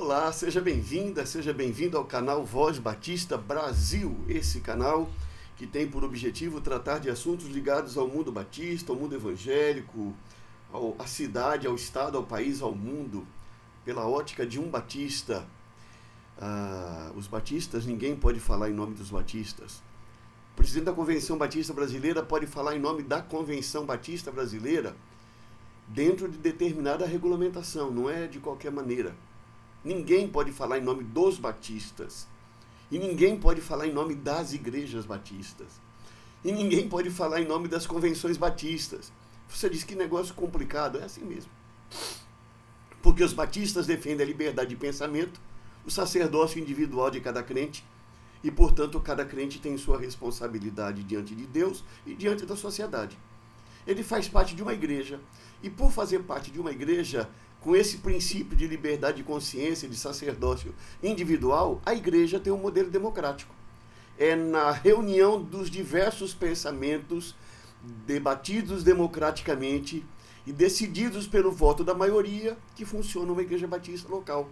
Olá, seja bem-vinda, seja bem-vindo ao canal Voz Batista Brasil, esse canal que tem por objetivo tratar de assuntos ligados ao mundo batista, ao mundo evangélico, à cidade, ao estado, ao país, ao mundo, pela ótica de um batista. Os batistas, ninguém pode falar em nome dos batistas. O presidente da Convenção Batista Brasileira pode falar em nome da Convenção Batista Brasileira dentro de determinada regulamentação, não é de qualquer maneira. Ninguém pode falar em nome dos batistas. E ninguém pode falar em nome das igrejas batistas. E ninguém pode falar em nome das convenções batistas. Você diz que negócio complicado, é assim mesmo. Porque os batistas defendem a liberdade de pensamento, o sacerdócio individual de cada crente, e, portanto, cada crente tem sua responsabilidade diante de Deus e diante da sociedade. Ele faz parte de uma igreja, e por fazer parte de uma igreja, com esse princípio de liberdade de consciência, de sacerdócio individual, a igreja tem um modelo democrático. É na reunião dos diversos pensamentos, debatidos democraticamente e decididos pelo voto da maioria, que funciona uma igreja batista local.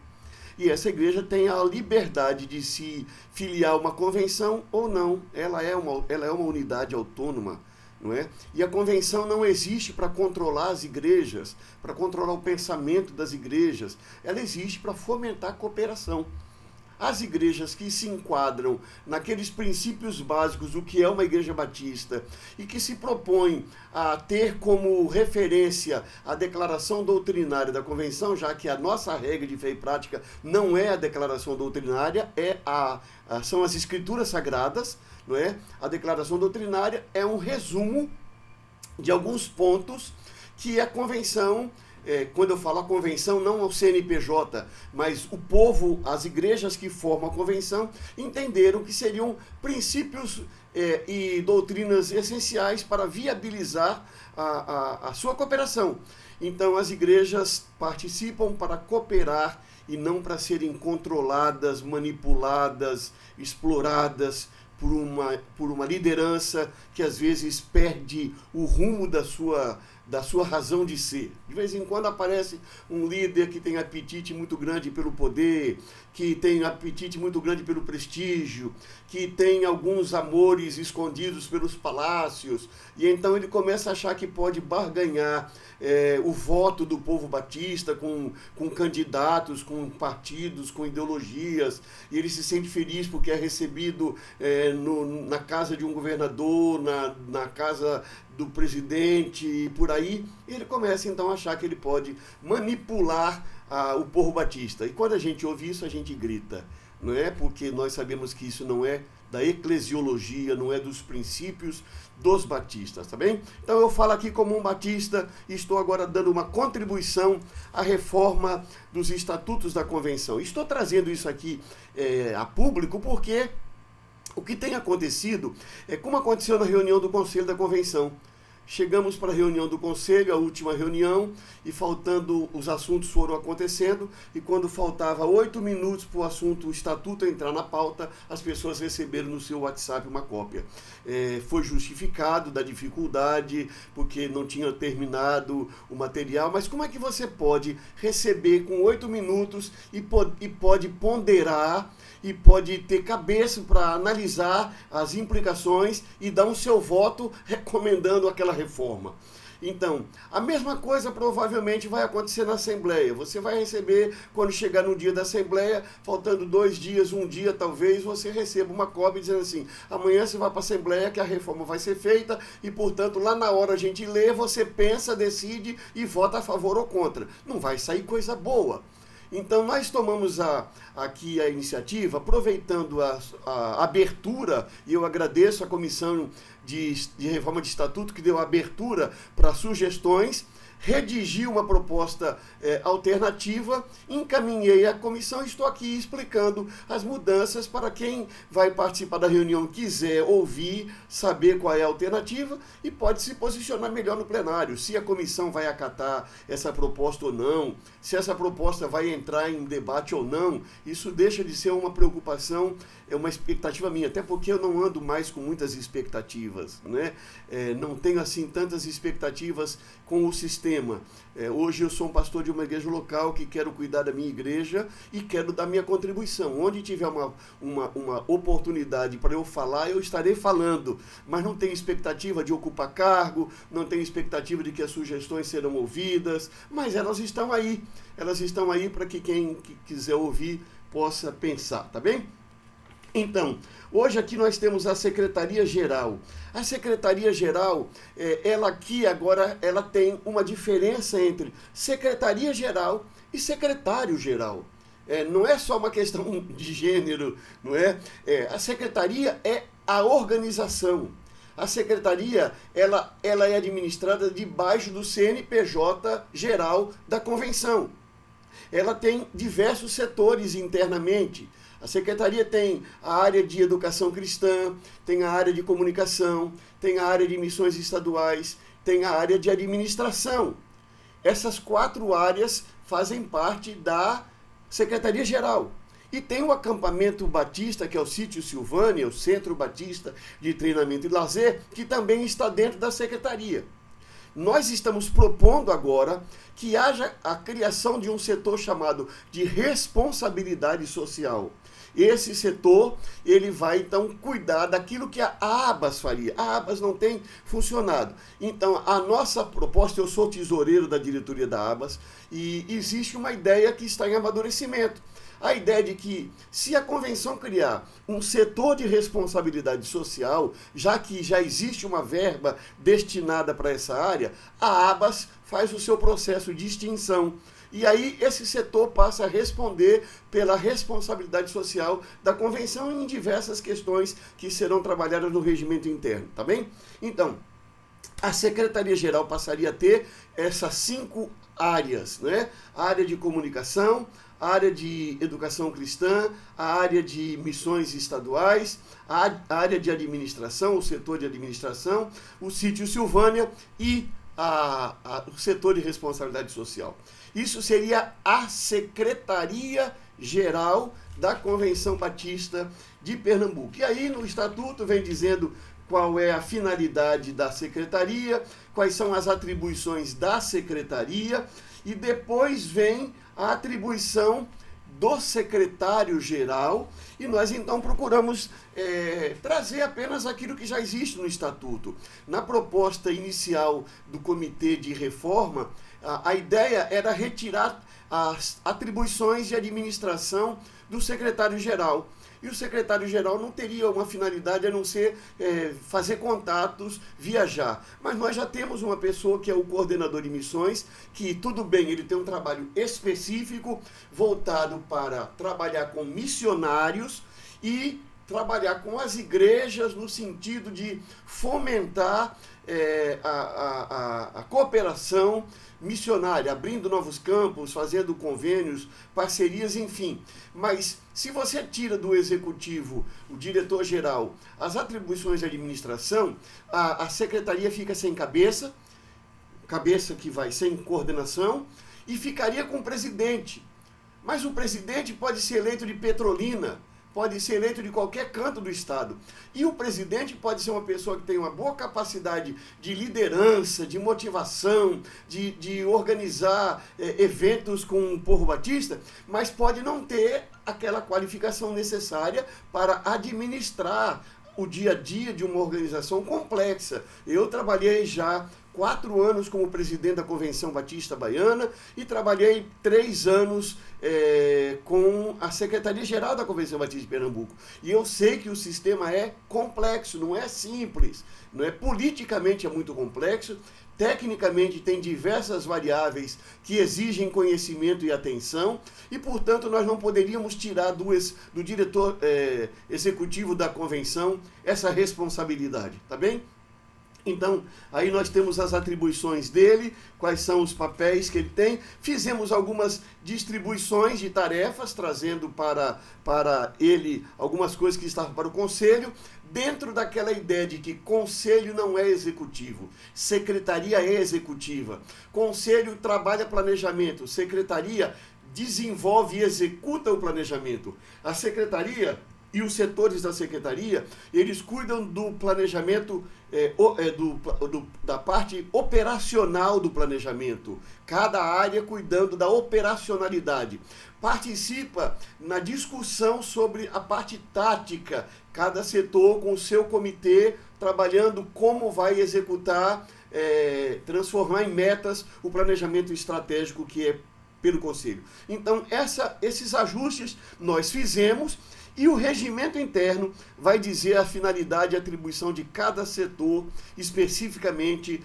E essa igreja tem a liberdade de se filiar a uma convenção ou não. Ela é uma unidade autônoma, não é? E a convenção não existe para controlar as igrejas, para controlar o pensamento das igrejas. Ela existe para fomentar a cooperação. As igrejas que se enquadram naqueles princípios básicos do que é uma igreja batista e que se propõem a ter como referência a declaração doutrinária da convenção, já que a nossa regra de fé e prática não é a declaração doutrinária, são as escrituras sagradas, não é? A declaração doutrinária é um resumo de alguns pontos que a convenção... quando eu falo a convenção, não o CNPJ, mas o povo, as igrejas que formam a convenção, entenderam que seriam princípios e doutrinas essenciais para viabilizar a sua cooperação. Então, as igrejas participam para cooperar e não para serem controladas, manipuladas, exploradas por uma liderança que às vezes perde o rumo da sua razão de ser. De vez em quando aparece um líder que tem apetite muito grande pelo poder, que tem apetite muito grande pelo prestígio, que tem alguns amores escondidos pelos palácios, e então ele começa a achar que pode barganhar o voto do povo batista com candidatos, com partidos, com ideologias, e ele se sente feliz porque é recebido na casa de um governador, na casa do presidente e por aí, e ele começa então a achar que ele pode manipular o povo batista. E quando a gente ouve isso, a gente grita, não é? Porque nós sabemos que isso não é da eclesiologia, não é dos princípios dos batistas, tá bem? Então eu falo aqui como um batista e estou agora dando uma contribuição à reforma dos estatutos da convenção. Estou trazendo isso aqui a público porque o que tem acontecido é como aconteceu na reunião do Conselho da Convenção. Chegamos para a reunião do Conselho, a última reunião, e faltando, os assuntos foram acontecendo, e quando faltava 8 minutos para o assunto, o estatuto entrar na pauta, as pessoas receberam no seu WhatsApp uma cópia. Foi justificado da dificuldade, porque não tinha terminado o material, mas como é que você pode receber com 8 minutos e pode ponderar, e pode ter cabeça para analisar as implicações e dar o seu voto recomendando aquela reforma? Então, a mesma coisa provavelmente vai acontecer na Assembleia. Você vai receber, quando chegar no dia da Assembleia, faltando 2 dias, 1 dia talvez, você receba uma cópia dizendo assim: amanhã você vai para a Assembleia que a reforma vai ser feita e, portanto, lá na hora a gente lê, você pensa, decide e vota a favor ou contra. Não vai sair coisa boa. Então, nós tomamos aqui a iniciativa, aproveitando a abertura, e eu agradeço a Comissão de Reforma de Estatuto, que deu abertura para sugestões, redigi uma proposta alternativa, encaminhei à comissão e estou aqui explicando as mudanças para quem vai participar da reunião quiser ouvir, saber qual é a alternativa e pode se posicionar melhor no plenário, se a comissão vai acatar essa proposta ou não, se essa proposta vai entrar em debate ou não. Isso deixa de ser uma preocupação, é uma expectativa minha, até porque eu não ando mais com muitas expectativas, né? Não tenho assim tantas expectativas com o sistema tema. Hoje eu sou um pastor de uma igreja local que quero cuidar da minha igreja e quero dar minha contribuição. Onde tiver uma oportunidade para eu falar, eu estarei falando. Mas não tenho expectativa de ocupar cargo, não tenho expectativa de que as sugestões serão ouvidas, mas elas estão aí. Elas estão aí para que quem quiser ouvir possa pensar, tá bem? Então, hoje aqui nós temos a Secretaria-Geral. A Secretaria-Geral, ela aqui agora, ela tem uma diferença entre Secretaria-Geral e Secretário-Geral. Não é só uma questão de gênero, não é? A Secretaria é a organização. A Secretaria, ela é administrada debaixo do CNPJ geral da Convenção. Ela tem diversos setores internamente. A Secretaria tem a área de educação cristã, tem a área de comunicação, tem a área de missões estaduais, tem a área de administração. Essas 4 áreas fazem parte da Secretaria-Geral. E tem o acampamento batista, que é o Sítio Silvânia, o Centro Batista de Treinamento e Lazer, que também está dentro da Secretaria. Nós estamos propondo agora que haja a criação de um setor chamado de responsabilidade social. Esse setor, ele vai então cuidar daquilo que a ABAS faria. A ABAS não tem funcionado. Então, a nossa proposta, eu sou tesoureiro da diretoria da ABAS, e existe uma ideia que está em amadurecimento. A ideia de que, se a convenção criar um setor de responsabilidade social, já que já existe uma verba destinada para essa área, a ABAS faz o seu processo de extinção. E aí esse setor passa a responder pela responsabilidade social da convenção em diversas questões que serão trabalhadas no regimento interno, tá bem? Então, a Secretaria-Geral passaria a ter essas 5 áreas, né? A área de comunicação, a área de educação cristã, a área de missões estaduais, a área de administração, o setor de administração, o Sítio Silvânia e o setor de responsabilidade social. Isso seria a Secretaria-Geral da Convenção Batista de Pernambuco. E aí no Estatuto vem dizendo qual é a finalidade da Secretaria, quais são as atribuições da Secretaria, e depois vem a atribuição do secretário-geral, e nós então procuramos trazer apenas aquilo que já existe no Estatuto. Na proposta inicial do Comitê de Reforma, a ideia era retirar as atribuições de administração do secretário-geral. E o secretário-geral não teria uma finalidade a não ser fazer contatos, viajar. Mas nós já temos uma pessoa que é o coordenador de missões, que tudo bem, ele tem um trabalho específico voltado para trabalhar com missionários e trabalhar com as igrejas no sentido de fomentar a cooperação missionária, abrindo novos campos, fazendo convênios, parcerias, enfim. Mas se você tira do executivo, o diretor-geral, as atribuições de administração, a secretaria fica sem cabeça que vai sem coordenação, e ficaria com o presidente. Mas o presidente pode ser eleito de Petrolina, pode ser eleito de qualquer canto do estado. E o presidente pode ser uma pessoa que tem uma boa capacidade de liderança, de motivação, de organizar eventos com o povo batista, mas pode não ter aquela qualificação necessária para administrar o dia a dia de uma organização complexa. Eu trabalhei já 4 anos como presidente da Convenção Batista Baiana e trabalhei 3 anos com a Secretaria-Geral da Convenção Batista de Pernambuco. E eu sei que o sistema é complexo, não é simples, não é, politicamente é muito complexo, tecnicamente tem diversas variáveis que exigem conhecimento e atenção, e, portanto, nós não poderíamos tirar do diretor executivo da convenção essa responsabilidade, tá bem? Então, aí nós temos as atribuições dele, quais são os papéis que ele tem. Fizemos algumas distribuições de tarefas, trazendo para ele algumas coisas que estavam para o conselho, dentro daquela ideia de que conselho não é executivo, secretaria é executiva. Conselho trabalha planejamento, secretaria desenvolve e executa o planejamento. A secretaria e os setores da secretaria, eles cuidam do planejamento, da parte operacional do planejamento, cada área cuidando da operacionalidade. Participa na discussão sobre a parte tática, cada setor com o seu comitê, trabalhando como vai executar, transformar em metas o planejamento estratégico que é pelo Conselho. Então, esses ajustes nós fizemos, e o regimento interno vai dizer a finalidade e atribuição de cada setor, especificamente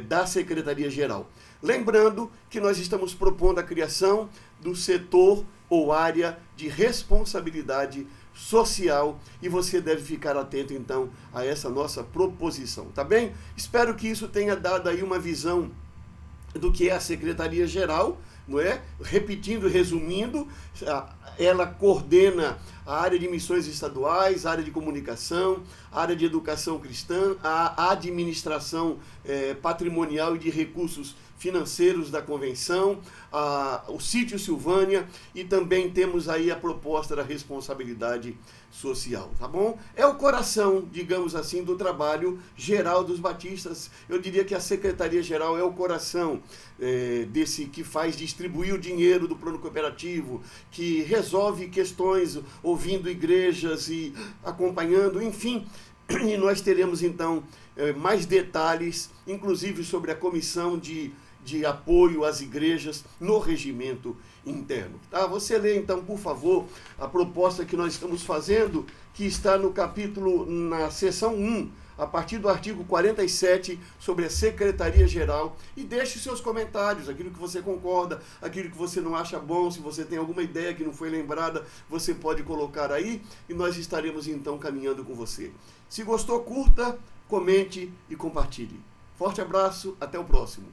da Secretaria-Geral. Lembrando que nós estamos propondo a criação do setor ou área de responsabilidade social, e você deve ficar atento, então, a essa nossa proposição, tá bem? Espero que isso tenha dado aí uma visão do que é a Secretaria-Geral, não é? Repetindo, resumindo, ela coordena a área de missões estaduais, a área de comunicação, a área de educação cristã, a administração patrimonial e de recursos financeiros da convenção, o sítio Silvânia, e também temos aí a proposta da responsabilidade social, tá bom? É o coração, digamos assim, do trabalho geral dos batistas. Eu diria que a Secretaria-Geral é o coração desse que faz distribuir o dinheiro do plano cooperativo, que resolve questões, ouvindo igrejas e acompanhando, enfim. E nós teremos, então, mais detalhes, inclusive sobre a comissão de apoio às igrejas no regimento interno. Tá? Você lê, então, por favor, a proposta que nós estamos fazendo, que está no capítulo, na seção 1, a partir do artigo 47, sobre a Secretaria-Geral, e deixe seus comentários, aquilo que você concorda, aquilo que você não acha bom, se você tem alguma ideia que não foi lembrada, você pode colocar aí, e nós estaremos, então, caminhando com você. Se gostou, curta, comente e compartilhe. Forte abraço, até o próximo.